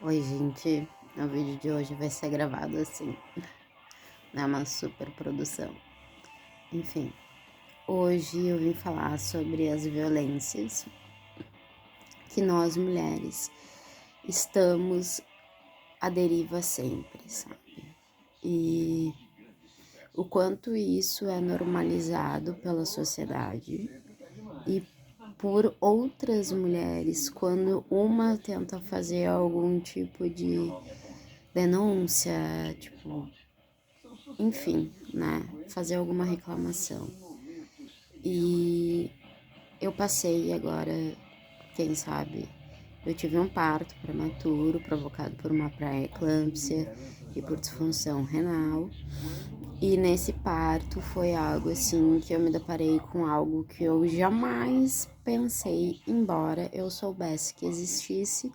Oi, gente. O vídeo de hoje vai ser gravado assim, né? Uma super produção. Enfim, hoje eu vim falar sobre as violências que nós mulheres estamos à deriva sempre, sabe? E o quanto isso é normalizado pela sociedade e por outras mulheres quando uma tenta fazer algum tipo de denúncia, tipo, enfim, né, fazer alguma reclamação. E eu passei agora, quem sabe, eu tive um parto prematuro provocado por uma pré-eclâmpsia e por disfunção renal. E nesse parto foi algo assim que eu me deparei com algo que eu jamais pensei, embora eu soubesse que existisse,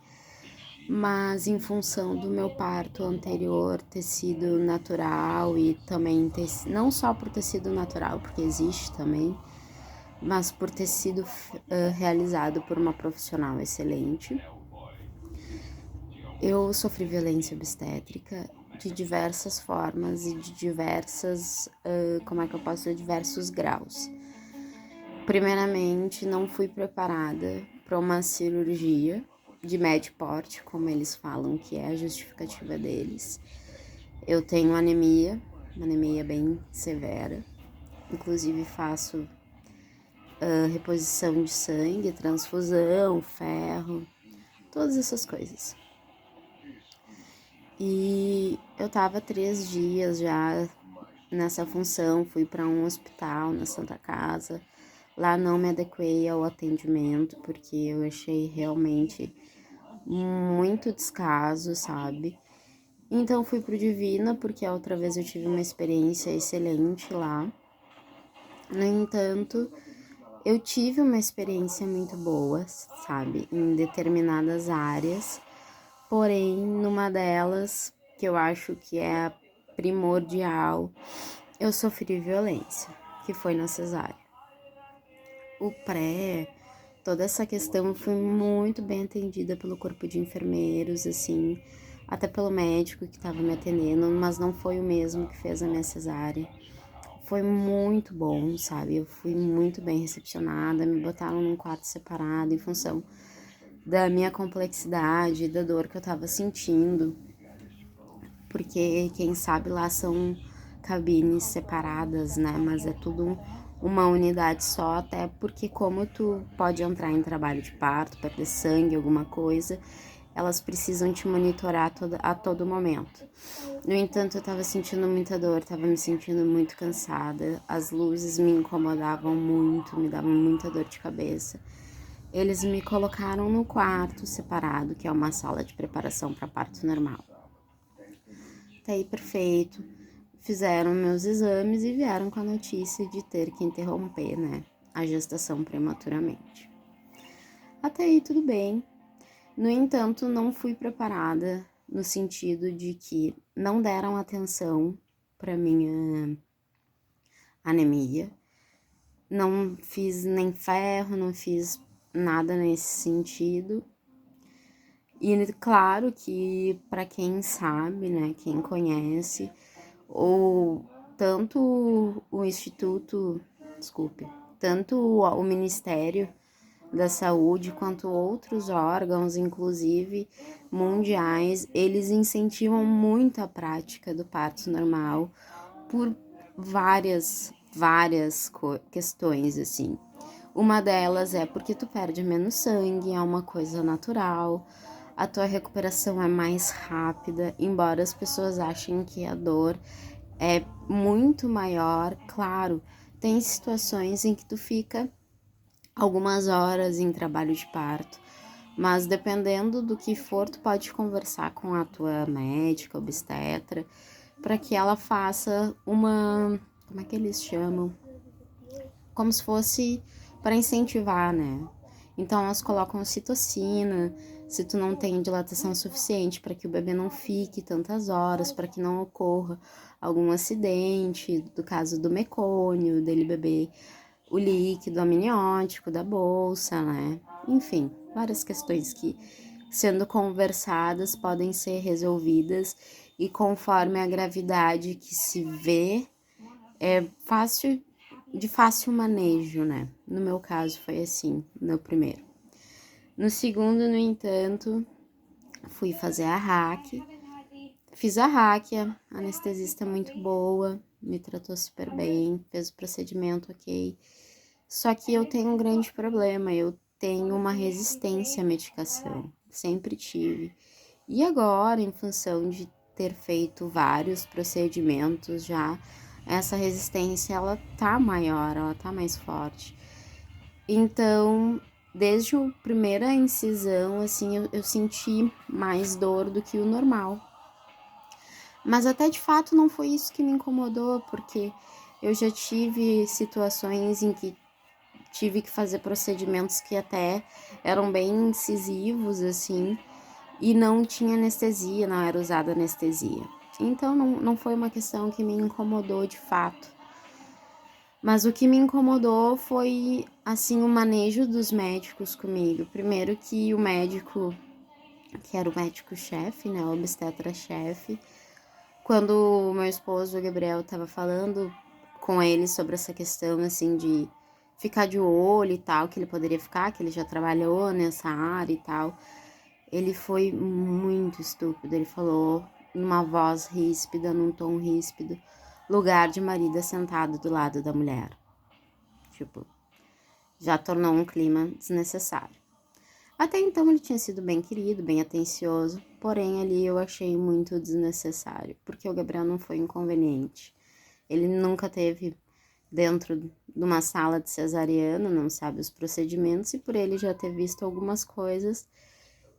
mas em função do meu parto anterior ter sido natural e também ter, não só por ter sido natural, porque existe também, mas por ter sido realizado por uma profissional excelente, eu sofri violência obstétrica de diversas formas e de diversas, como é que eu posso dizer, diversos graus. Primeiramente, não fui preparada para uma cirurgia de médio porte, como eles falam que é a justificativa deles. Eu tenho anemia, uma anemia bem severa. Inclusive faço reposição de sangue, transfusão, ferro, todas essas coisas. E eu tava 3 dias já nessa função, fui para um hospital na Santa Casa. Lá não me adequei ao atendimento, porque eu achei realmente muito descaso, sabe? Então fui pro Divina, porque a outra vez eu tive uma experiência excelente lá. No entanto, eu tive uma experiência muito boa, sabe? Em determinadas áreas. Porém, numa delas, que eu acho que é a primordial, eu sofri violência, que foi na cesárea. O pré, toda essa questão foi muito bem atendida pelo corpo de enfermeiros, assim, até pelo médico que estava me atendendo, mas não foi o mesmo que fez a minha cesárea. Foi muito bom, sabe? Eu fui muito bem recepcionada, me botaram num quarto separado em função da minha complexidade, da dor que eu tava sentindo, porque quem sabe lá são cabines separadas, né? Mas é tudo uma unidade só, até porque como tu pode entrar em trabalho de parto, perder sangue, alguma coisa, elas precisam te monitorar a todo momento. No entanto, eu tava sentindo muita dor, tava me sentindo muito cansada, as luzes me incomodavam muito, me davam muita dor de cabeça. Eles me colocaram no quarto separado, que é uma sala de preparação para parto normal. Tá aí perfeito. Fizeram meus exames e vieram com a notícia de ter que interromper, né, a gestação prematuramente. Até aí tudo bem. No entanto, não fui preparada no sentido de que não deram atenção para minha anemia. Não fiz nem ferro, não fiz nada nesse sentido. E claro que para quem sabe, né, quem conhece, ou tanto o Instituto, desculpe, tanto o Ministério da Saúde quanto outros órgãos, inclusive mundiais, eles incentivam muito a prática do parto normal por várias questões, assim. Uma delas é porque tu perde menos sangue, é uma coisa natural, a tua recuperação é mais rápida, embora as pessoas achem que a dor é muito maior. Claro, tem situações em que tu fica algumas horas em trabalho de parto, mas dependendo do que for, tu pode conversar com a tua médica, obstetra, para que ela faça uma, como é que eles chamam? Como se fosse para incentivar, né? Então elas colocam ocitocina, se tu não tem dilatação suficiente para que o bebê não fique tantas horas, para que não ocorra algum acidente, do caso do mecônio, dele beber o líquido amniótico da bolsa, né? Enfim, várias questões que sendo conversadas, podem ser resolvidas e conforme a gravidade que se vê, é fácil, de fácil manejo, né? No meu caso foi assim, no primeiro. No segundo, no entanto, fui fazer a RAC. Fiz a RAC, a anestesista muito boa, me tratou super bem, fez o procedimento ok. Só que eu tenho um grande problema, eu tenho uma resistência à medicação, sempre tive. E agora, em função de ter feito vários procedimentos já, essa resistência ela tá maior, ela tá mais forte. Então, desde a primeira incisão, assim, eu senti mais dor do que o normal. Mas até de fato não foi isso que me incomodou, porque eu já tive situações em que tive que fazer procedimentos que até eram bem incisivos, assim, e não tinha anestesia, não era usada anestesia. Então não foi uma questão que me incomodou de fato. Mas o que me incomodou foi, assim, o manejo dos médicos comigo. Primeiro que o médico, que era o médico-chefe, né, o obstetra-chefe, quando o meu esposo, o Gabriel, estava falando com ele sobre essa questão, assim, de ficar de olho e tal, que ele poderia ficar, que ele já trabalhou nessa área e tal, ele foi muito estúpido. Ele falou numa voz ríspida, num tom ríspido, lugar de marido sentado do lado da mulher. Tipo, já tornou um clima desnecessário. Até então ele tinha sido bem querido, bem atencioso, porém ali eu achei muito desnecessário, porque o Gabriel não foi inconveniente. Ele nunca teve dentro de uma sala de cesariana, não sabe os procedimentos, e por ele já ter visto algumas coisas,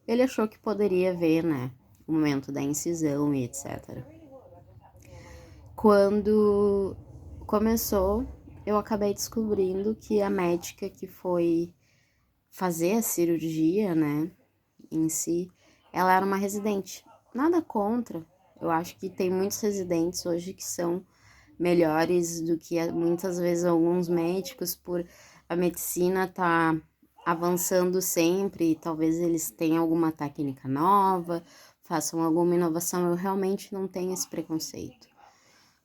ele achou que poderia ver, né, o momento da incisão e etc. Quando começou, eu acabei descobrindo que a médica que foi fazer a cirurgia, né, em si, ela era uma residente. Nada contra, eu acho que tem muitos residentes hoje que são melhores do que muitas vezes alguns médicos, por a medicina tá avançando sempre, e talvez eles tenham alguma técnica nova, façam alguma inovação, eu realmente não tenho esse preconceito.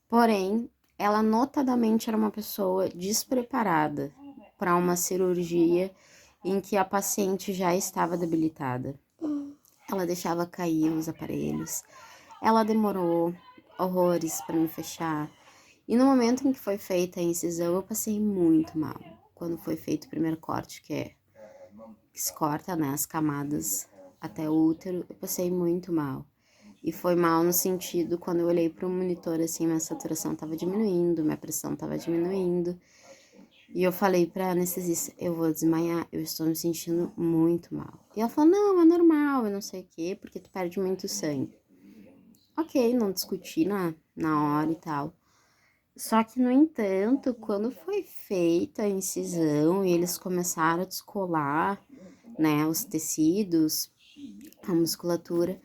Porém, ela notadamente era uma pessoa despreparada para uma cirurgia em que a paciente já estava debilitada. Ela deixava cair os aparelhos, ela demorou horrores para me fechar. E no momento em que foi feita a incisão, eu passei muito mal. Quando foi feito o primeiro corte, que se corta, né, as camadas até o útero, eu passei muito mal. E foi mal no sentido, quando eu olhei para o monitor, assim, minha saturação tava diminuindo, minha pressão tava diminuindo. E eu falei pra anestesista, eu vou desmaiar, eu estou me sentindo muito mal. E ela falou, não, é normal, eu não sei o quê, porque tu perde muito sangue. Ok, não discuti na hora e tal. Só que, no entanto, quando foi feita a incisão e eles começaram a descolar, né, os tecidos, a musculatura,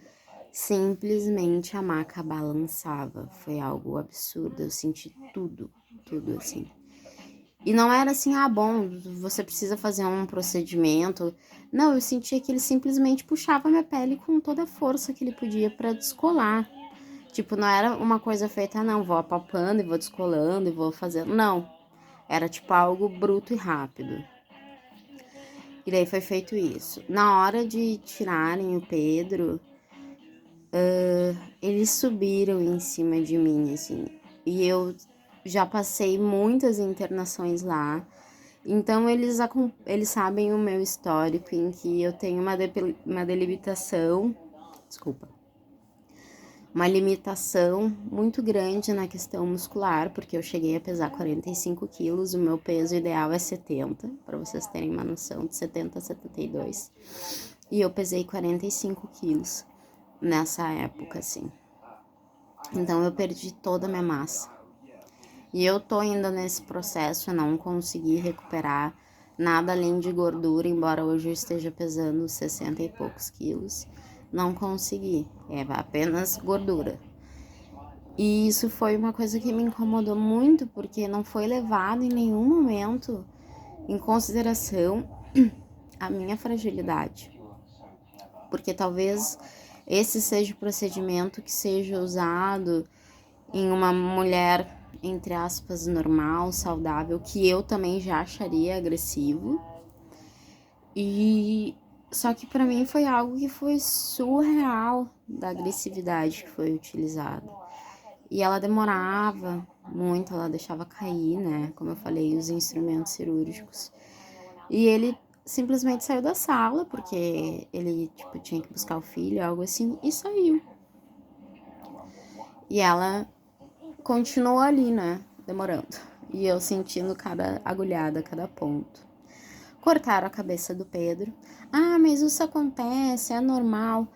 simplesmente a maca balançava. Foi algo absurdo, eu senti tudo assim. E não era assim, ah, bom, você precisa fazer um procedimento. Não, eu sentia que ele simplesmente puxava minha pele com toda a força que ele podia pra descolar. Tipo, não era uma coisa feita, não, vou apalpando e vou descolando e vou fazendo. Não, era tipo algo bruto e rápido. E daí foi feito isso. Na hora de tirarem o Pedro, eles subiram em cima de mim, assim. E eu já passei muitas internações lá. Então, eles sabem o meu histórico, em que eu tenho uma delimitação, desculpa, uma limitação muito grande na questão muscular, porque eu cheguei a pesar 45 quilos, o meu peso ideal é 70, para vocês terem uma noção, de 70 a 72. E eu pesei 45 quilos nessa época, assim. Então, eu perdi toda a minha massa. E eu tô ainda nesse processo, eu não consegui recuperar nada além de gordura, embora hoje eu esteja pesando 60 e poucos quilos. Não consegui, é apenas gordura. E isso foi uma coisa que me incomodou muito, porque não foi levado em nenhum momento em consideração a minha fragilidade. porque talvez esse seja o procedimento que seja usado em uma mulher, entre aspas, normal, saudável, que eu também já acharia agressivo. E só que pra mim foi algo que foi surreal da agressividade que foi utilizada. E ela demorava muito, ela deixava cair, né? Como eu falei, os instrumentos cirúrgicos. E ele simplesmente saiu da sala, porque ele, tipo, tinha que buscar o filho, algo assim, e saiu. E ela continuou ali, né? Demorando. E eu sentindo cada agulhada, cada ponto. Cortaram a cabeça do Pedro. Ah, mas isso acontece, é normal.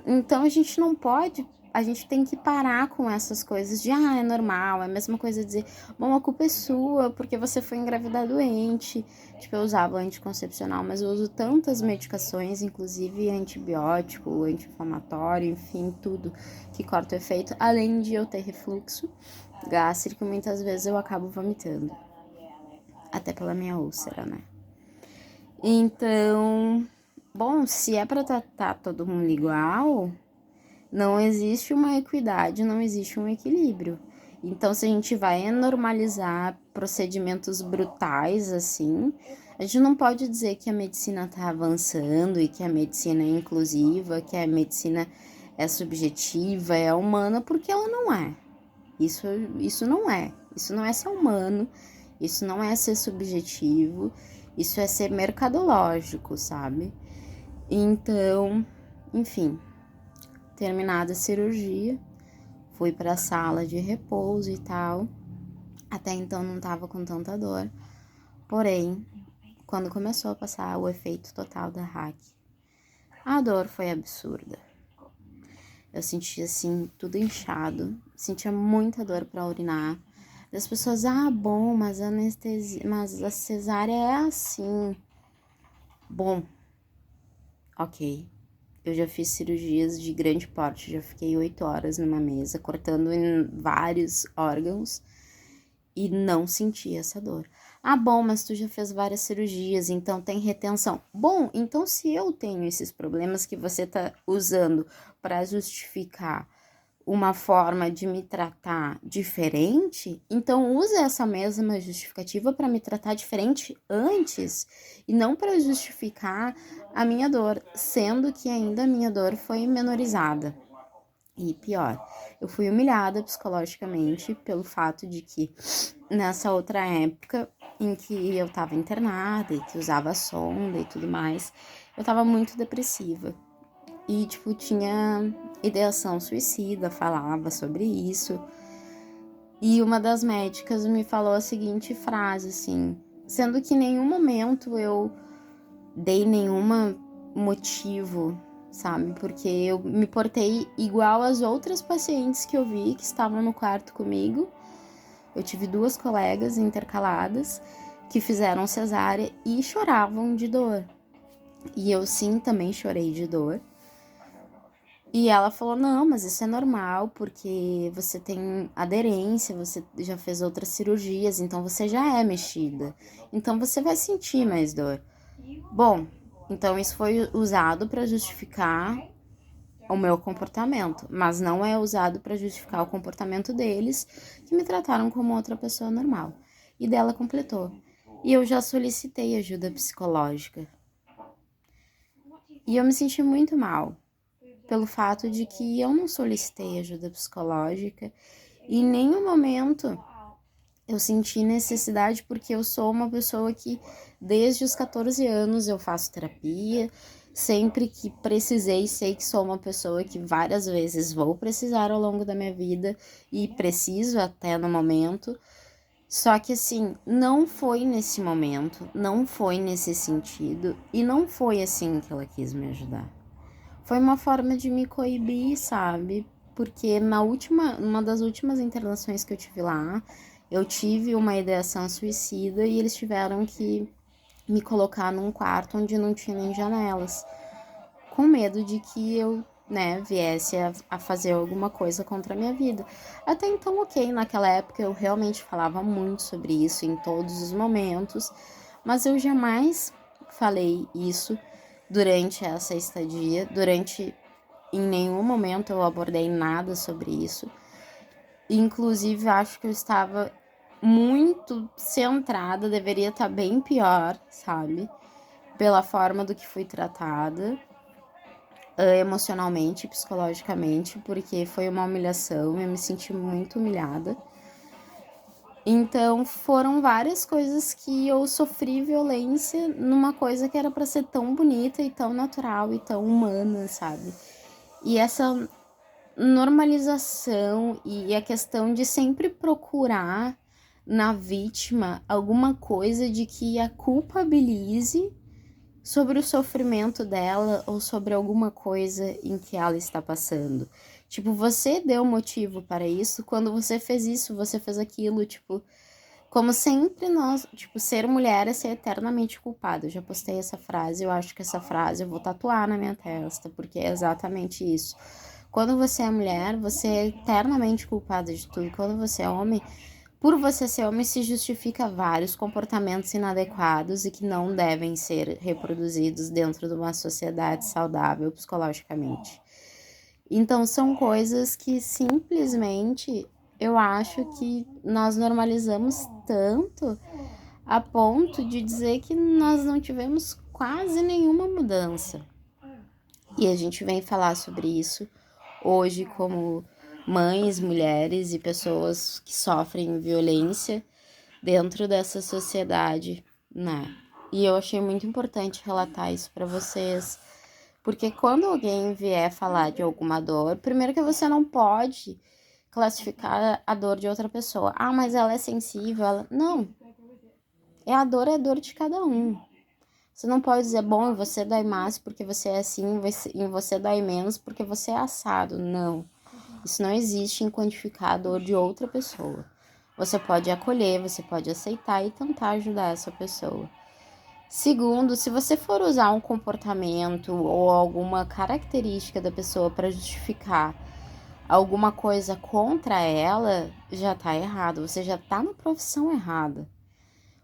Então a gente não pode, a gente tem que parar com essas coisas de, é normal, é a mesma coisa de dizer, bom, a culpa é sua, porque você foi engravidar doente. Tipo, eu usava anticoncepcional, mas eu uso tantas medicações, inclusive antibiótico, anti-inflamatório, enfim, tudo que corta o efeito, além de eu ter refluxo gástrico, muitas vezes eu acabo vomitando. Até pela minha úlcera, né? Então, bom, se é para tratar todo mundo igual, não existe uma equidade, não existe um equilíbrio. Então, se a gente vai normalizar procedimentos brutais assim, a gente não pode dizer que a medicina está avançando e que a medicina é inclusiva, que a medicina é subjetiva, é humana, porque ela não é. Isso não é. Isso não é ser humano, isso não é ser subjetivo, isso é ser mercadológico, sabe? Então, enfim, terminada a cirurgia, fui para a sala de repouso e tal. Até então não tava com tanta dor. Porém, quando começou a passar o efeito total da hack, a dor foi absurda. Eu sentia assim, tudo inchado, sentia muita dor para urinar. As pessoas, bom, mas a anestesia, mas a cesárea é assim. Bom, ok. Eu já fiz cirurgias de grande porte, já fiquei 8 horas numa mesa, cortando em vários órgãos e não senti essa dor. Bom, mas tu já fez várias cirurgias, então tem retenção. Bom, então se eu tenho esses problemas que você tá usando para justificar uma forma de me tratar diferente, então use essa mesma justificativa para me tratar diferente antes e não para justificar a minha dor, sendo que ainda a minha dor foi menorizada. E pior, eu fui humilhada psicologicamente pelo fato de que nessa outra época em que eu tava internada e que usava sonda e tudo mais, eu tava muito depressiva. E, tipo, tinha ideação suicida, falava sobre isso. E uma das médicas me falou a seguinte frase, assim, sendo que em nenhum momento eu dei nenhum motivo, sabe? Porque eu me portei igual às outras pacientes que eu vi que estavam no quarto comigo. Eu tive 2 colegas intercaladas que fizeram cesárea e choravam de dor. E eu sim também chorei de dor. E ela falou, não, mas isso é normal, porque você tem aderência, você já fez outras cirurgias, então você já é mexida. Então você vai sentir mais dor. Bom, então isso foi usado para justificar o meu comportamento, mas não é usado para justificar o comportamento deles, que me trataram como outra pessoa normal. E dela completou. E eu já solicitei ajuda psicológica. E eu me senti muito mal pelo fato de que eu não solicitei ajuda psicológica e em nenhum momento eu senti necessidade, porque eu sou uma pessoa que desde os 14 anos eu faço terapia, sempre que precisei, sei que sou uma pessoa que várias vezes vou precisar ao longo da minha vida e preciso até no momento. Só que assim, não foi nesse momento, não foi nesse sentido e não foi assim que ela quis me ajudar. Foi uma forma de me coibir, sabe? Porque uma das últimas internações que eu tive lá, eu tive uma ideação suicida e eles tiveram que me colocar num quarto onde não tinha nem janelas, com medo de que eu, né, viesse a fazer alguma coisa contra a minha vida. Até então, ok, naquela época eu realmente falava muito sobre isso em todos os momentos, mas eu jamais falei isso durante essa estadia. Em nenhum momento eu abordei nada sobre isso. Inclusive, acho que eu estava muito centrada, deveria estar bem pior, sabe? Pela forma do que fui tratada, emocionalmente, psicologicamente, porque foi uma humilhação, eu me senti muito humilhada. Então, foram várias coisas que eu sofri violência numa coisa que era para ser tão bonita e tão natural e tão humana, sabe? E essa normalização e a questão de sempre procurar na vítima alguma coisa de que a culpabilize sobre o sofrimento dela ou sobre alguma coisa em que ela está passando. Tipo, você deu motivo para isso, quando você fez isso, você fez aquilo, tipo, como sempre nós, tipo, ser mulher é ser eternamente culpada. Eu já postei essa frase, eu acho que essa frase eu vou tatuar na minha testa, porque é exatamente isso. Quando você é mulher, você é eternamente culpada de tudo. Quando você é homem, por você ser homem, se justifica vários comportamentos inadequados e que não devem ser reproduzidos dentro de uma sociedade saudável psicologicamente. Então, são coisas que simplesmente eu acho que nós normalizamos tanto a ponto de dizer que nós não tivemos quase nenhuma mudança. E a gente vem falar sobre isso hoje como mães, mulheres e pessoas que sofrem violência dentro dessa sociedade, né? E eu achei muito importante relatar isso para vocês, porque quando alguém vier falar de alguma dor, primeiro que você não pode classificar a dor de outra pessoa. Ah, mas ela é sensível, ela... Não, é a dor de cada um. Você não pode dizer, bom, em você dói mais porque você é assim, em você dói menos porque você é assado. Não. Isso não existe em quantificar a dor de outra pessoa. Você pode acolher, você pode aceitar e tentar ajudar essa pessoa. Segundo, se você for usar um comportamento ou alguma característica da pessoa para justificar alguma coisa contra ela, já tá errado. Você já tá na profissão errada.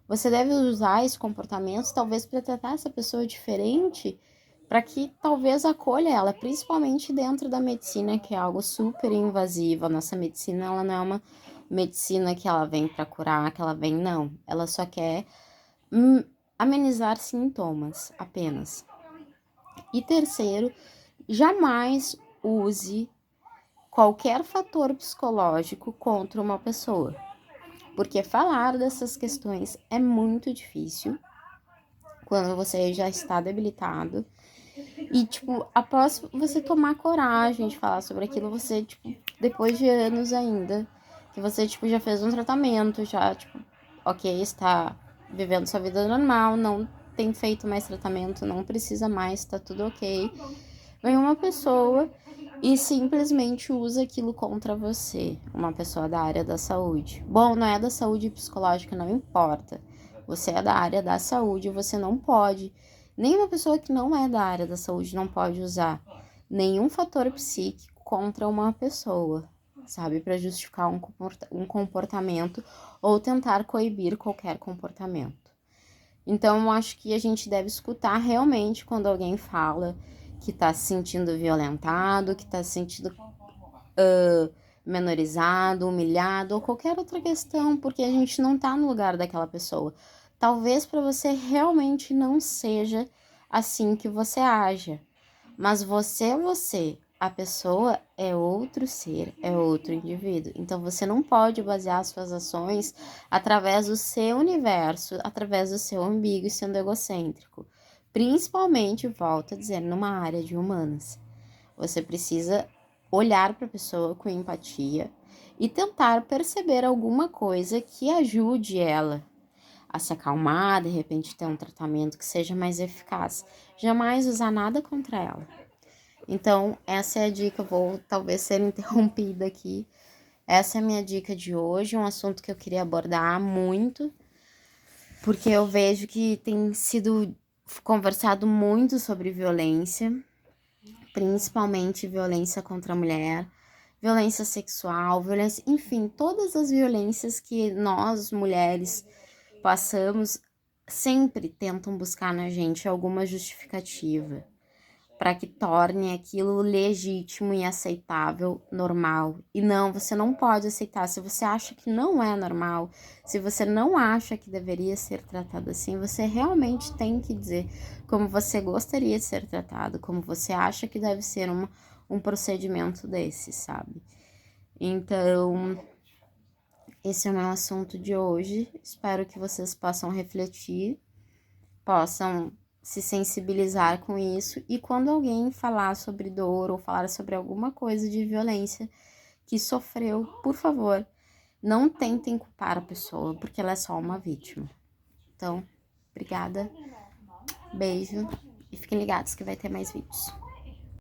Você deve usar esse comportamento talvez para tratar essa pessoa diferente, para que talvez acolha ela, principalmente dentro da medicina, que é algo super invasivo. A nossa medicina, ela não é uma medicina que ela vem para curar, que ela vem, não. Ela só quer amenizar sintomas apenas. E terceiro, jamais use qualquer fator psicológico contra uma pessoa, porque falar dessas questões é muito difícil quando você já está debilitado. E, tipo, após você tomar coragem de falar sobre aquilo, você, tipo, depois de anos ainda, que você, tipo, já fez um tratamento, já, tipo, ok, está vivendo sua vida normal, não tem feito mais tratamento, não precisa mais, tá tudo ok. Vem uma pessoa e simplesmente usa aquilo contra você, uma pessoa da área da saúde. Bom, não é da saúde psicológica, não importa. Você é da área da saúde, você não pode. Nenhuma pessoa que não é da área da saúde não pode usar nenhum fator psíquico contra uma pessoa, sabe? Para justificar um comportamento ou tentar coibir qualquer comportamento. Então, eu acho que a gente deve escutar realmente quando alguém fala que tá se sentindo violentado, que tá se sentindo menorizado, humilhado ou qualquer outra questão, porque a gente não tá no lugar daquela pessoa. Talvez para você realmente não seja assim que você haja, mas você é você. A pessoa é outro ser, é outro indivíduo. Então você não pode basear suas ações através do seu universo, através do seu umbigo, sendo egocêntrico. Principalmente, volto a dizer, numa área de humanas. Você precisa olhar para a pessoa com empatia e tentar perceber alguma coisa que ajude ela a se acalmar, de repente ter um tratamento que seja mais eficaz. Jamais usar nada contra ela. Então, essa é a dica, vou talvez ser interrompida aqui. Essa é a minha dica de hoje, um assunto que eu queria abordar muito, porque eu vejo que tem sido conversado muito sobre violência, principalmente violência contra a mulher, violência sexual, enfim, todas as violências que nós, mulheres, passamos sempre tentam buscar na gente alguma justificativa para que torne aquilo legítimo e aceitável, normal. E não, você não pode aceitar. Se você acha que não é normal, se você não acha que deveria ser tratado assim, você realmente tem que dizer como você gostaria de ser tratado, como você acha que deve ser um procedimento desse, sabe? Então, esse é o meu assunto de hoje. Espero que vocês possam refletir, possam se sensibilizar com isso, e quando alguém falar sobre dor ou falar sobre alguma coisa de violência que sofreu, por favor, não tentem culpar a pessoa, porque ela é só uma vítima. Então, obrigada, beijo e fiquem ligados que vai ter mais vídeos.